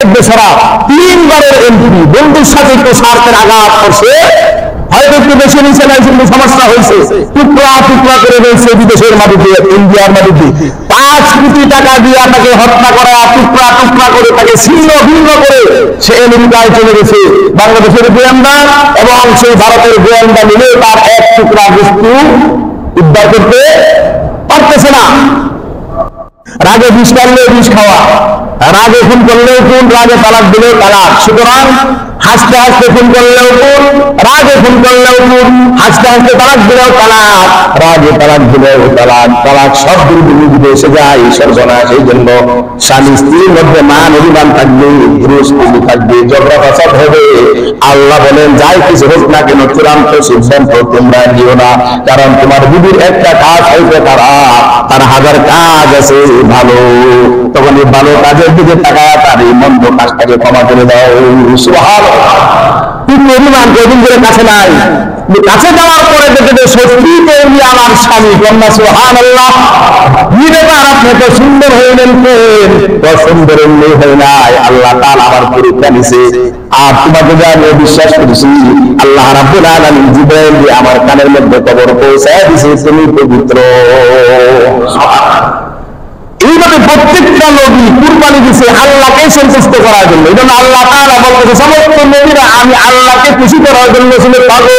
বেচারা তিনবারের এমপি বন্ধুর সাথে একটু স্বার্থের আঘাত করছে, হয়তো একটু বেশি নিচে নাই, কিন্তু সমস্যা হয়েছে, টুকরা টুকরা করে রয়েছে বিদেশের মাটিতে, ইন্ডিয়ার মাটিতে 5 কোটি টাকা দিয়ে তাকে হত্যা করা, টুকরা টুকরা করে তাকে ছিন্ন ভিন্ন করে সে আমেরিকায় চলে গেছে। বাংলাদেশের গোয়েন্দা এবং সেই ভারতের গোয়েন্দা মিলে তার এক টুকরা বস্তু উদ্ধার করতে পারতেছে না। রাগে বিষ করলেও বিষ খাওয়া, রাগে খুন করলেও খুন, রাগে তালাক দিলেও তালাক। সুতরাং হাসতে হাসতে খুন করলেও খুন, রাগে খুন করলেও খুন, হাসতে হাসতে তালাক দিলেও তালাক, রাগে তালাক দিলেও তালাক। তালাক সব দুর্নীতিতে এসে যায় সর্বনাশ। সেই জন্য স্বামী স্ত্রীর মধ্যে মান অভিমান থাকবে, দুরুস্তি থাকবে, ঝগড়া ফাসাদ হবে। আল্লাহ বলেন যাই কিছু হোক না কেন চূড়ান্ত সিদ্ধান্ত তোমরা নিও না, কারণ তোমার বিবির একটা কাজ হইতে তার 1000 কাজ আছে ভালো। তখন এই ভালো কাজের দিকে তাকায় তার এই মন্দ কাজটাকে ক্ষমা করে দাও। সুবহানাল্লাহ। কিন্তু অভিমান কদিন ধরে কাছে নাই, কাছে যাওয়ার পরে দেখে সত্যি তেমনি আমার স্বামী। কন্যা সুবহানাল্লাহ। আর আপনি তো সুন্দর হইলেন, সুন্দর এমনি হয় নাই, আল্লাহ তাআলা আমার পরীক্ষা নিছে। আর তোমাকে যা আমি বিশ্বাস করেছি, আল্লাহ রাব্বুল আলামিন জিবরাইল দিয়ে আমার কানের মধ্যে খবর পৌঁছায় দিয়েছে তুমি পবিত্র। এইভাবে প্রত্যেকটা নবী কুরবানি দিয়েছে আল্লাহকে সন্তুষ্ট করার জন্য। এই জন্য আল্লাহ তাআলা বলতেছে সমস্ত নবীরা আমি আল্লাহকে খুশি করার জন্য ছিল পাগল,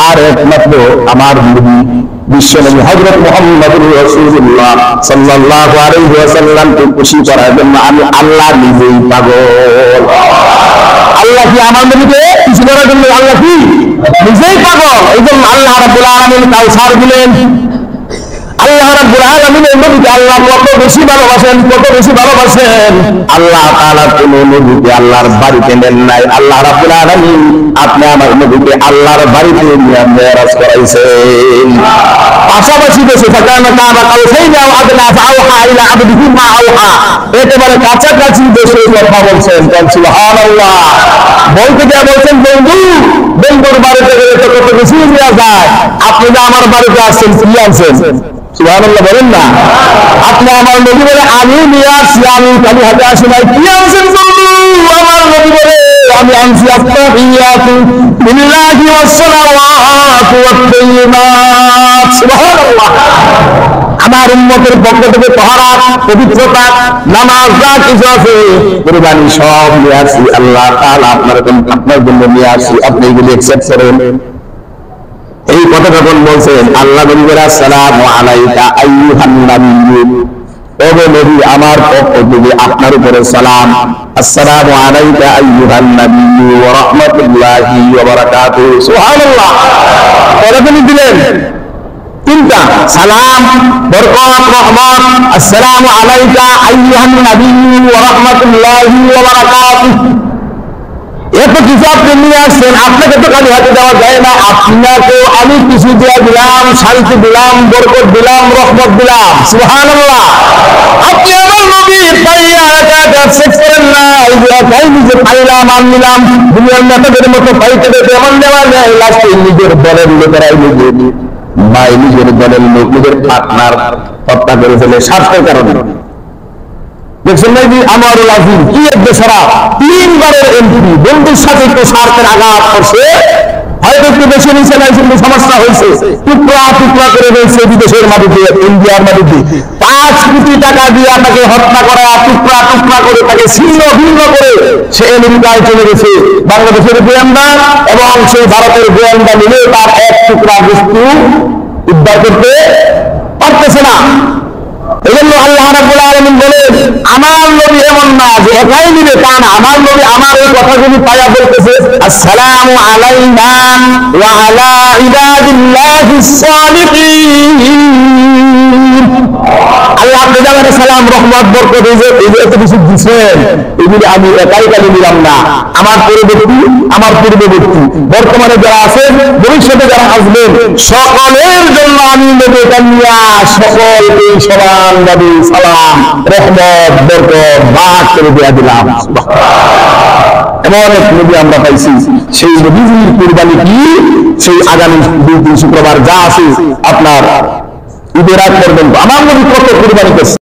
আর একমাত্র আমার নবী বিশ্বনবী হযরত মুহাম্মদুর রাসূলুল্লাহ সাল্লাল্লাহু আলাইহি ওয়াসাল্লামকে খুশি করার জন্য আমি আল্লাহ নিজেই পাগল। আল্লাহ কি আমার নবীকে খুশি করার জন্য আল্লাহ কি নিজেই পাগল। এই জন্য আল্লাহ রাব্বুল আলামিন কাউসার দিলেন। আল্লাহ রাব্বুল আলামিন এই নবীকে আল্লাহ কত বেশি ভালোবাসেন, কত বেশি ভালোবাসেন। আল্লাহ তাআলা কোন নবীকে আল্লাহর বাড়িতে নেন নাই। আল্লাহ রাব্বুল আলামিন আপনি আমার নবীকে আল্লাহর বাড়িতে নিয়ে মেরাজ করাইছেন। পাশাপাশি দেশে থাকার কাবা কাউসাইন আদনা ফাওহা ইলা আবদিহি মা আওহা, একেবারে কাছাকাছি দেশে কথা বলছেন। সুবহানাল্লাহ। বলতে গিয়ে বলছেন বন্ধু, বন্ধুর বাড়িতে গেলে তো কত বেশি নেওয়া যায়। আপনি যে আমার বাড়িতে আসছেন কি আনছেন? সুবহানাল্লাহ বলেন না। আপনি আমার নবী বলে আমি নিয়ে আসছি, আমি খালি হাতে আসি নাই। কি আনছেন বন্ধু? আমার নবী বলে আমি আনছি আত্তাহিয়াতু লিল্লাহি ওয়াস সালাওয়াতু ওয়াত তাইয়্যিবাত। সুবহানাল্লাহ। আমার উম্মতের পক্ষ থেকে তাহারাত, পবিত্রতা, নামাজ যা কিছু আছে কুরবানি সব নিয়ে আসছি। আল্লাহ তাআলা আপনার জন্য নিয়ে আসছি, আপনি এগুলি অ্যাকসেপ্ট করেন। এই কথা যখন বলছেন আল্লাহ নবী বলেন আসসালামু আলাইকা আইয়ুহান নাবিয়্যু, ও নবী আমার পক্ষ থেকে আপনার উপরে সালাম। আসসালামু আলাইকা আইয়ুহান নাবিয়্যু ওয়া রাহমাতুল্লাহি ওয়া বারাকাতুহু। সুবহানাল্লাহ। কতদিন দিলেন? 3টা সালাম, বরকত, রহমত। আসসালামু আলাইকা আইয়ুহান নাবিয়্যু ওয়া রাহমাতুল্লাহি ওয়া বারাকাতুহু। এত কিছু আপনি নিয়ে আসছেন, আপনাকে তো খালি হাতে দেওয়া যায় না। আপনাকে আমি কিছু দিয়ে দিলাম, শান্তি দিলাম, বরকত দিলাম, রহমত দিলাম। সুবহানাল্লাহ। আপনি আমার নবী পাইয়া অ্যাকসেপ্ট করেন না। এই যে একাই নিজে পাইলাম আর নিলাম, দুনিয়ার নেতাদের মতো পাইতে দেবে এমন দেওয়া যায়। লাস্টে নিজের দলের লোকেরাই নিজের ভাই, নিজের দলের লোক, নিজের পার্টনার হত্যা করে ফেলে স্বার্থের কারণে। দেখছেন নাকি আমারুল আজিম কি এক বেচারা 3বারের এমপি বন্ধুর সাথে একটু স্বার্থের আঘাত করছে, হয়তো একটু বেশি নিচে নাই, কিন্তু সমস্যা হয়েছে, টুকরা টুকরা করে রয়েছে বিদেশের মাটিতে, ইন্ডিয়ার মাটিতে 5 কোটি টাকা দিয়ে তাকে হত্যা করা, টুকরা টুকরা করে তাকে ছিন্ন ভিন্ন করে সে আমেরিকায় চলে গেছে। বাংলাদেশের গোয়েন্দা এবং সেই ভারতের গোয়েন্দা মিলে তার এক টুকরা বস্তু উদ্ধার করতে পারতেছে না। এই জন্য আল্লাহ রাব্বুল আলামিন বলেন আমার নবী এমন না যে একাই নিবে, তা না। আমার নবী আমার এই কথাগুলি পায়া বলতেছে আসসালামু আলাইনা ওয়া আলা ইবাদিল্লাহিস সালিহিন। আল্লাহ আপনি যাবেন সালাম, রহমত, বরকত, এই যে এত কিছু দিচ্ছেন, এগুলি আমি একাই কালি নিলাম না। আমার পূর্ববর্তী, আমার পূর্ববর্তী, বর্তমানে যারা আছেন, ভবিষ্যতে যারা আসবেন, সকলের জন্য আমি নবী কামিয়া সকলকে সমানভাবে সালাম, রহমত, বরকত ভাগ করে দেয়া দিলাম। এমন এক নবী আমরা পাইছি। সেই নবীর কুরবানি কি? সেই আগামী 2-3 শুক্রবার যা আছে আপনার ঈদের আগ পর্যন্ত আমার নবী কত কুরবানি করছে।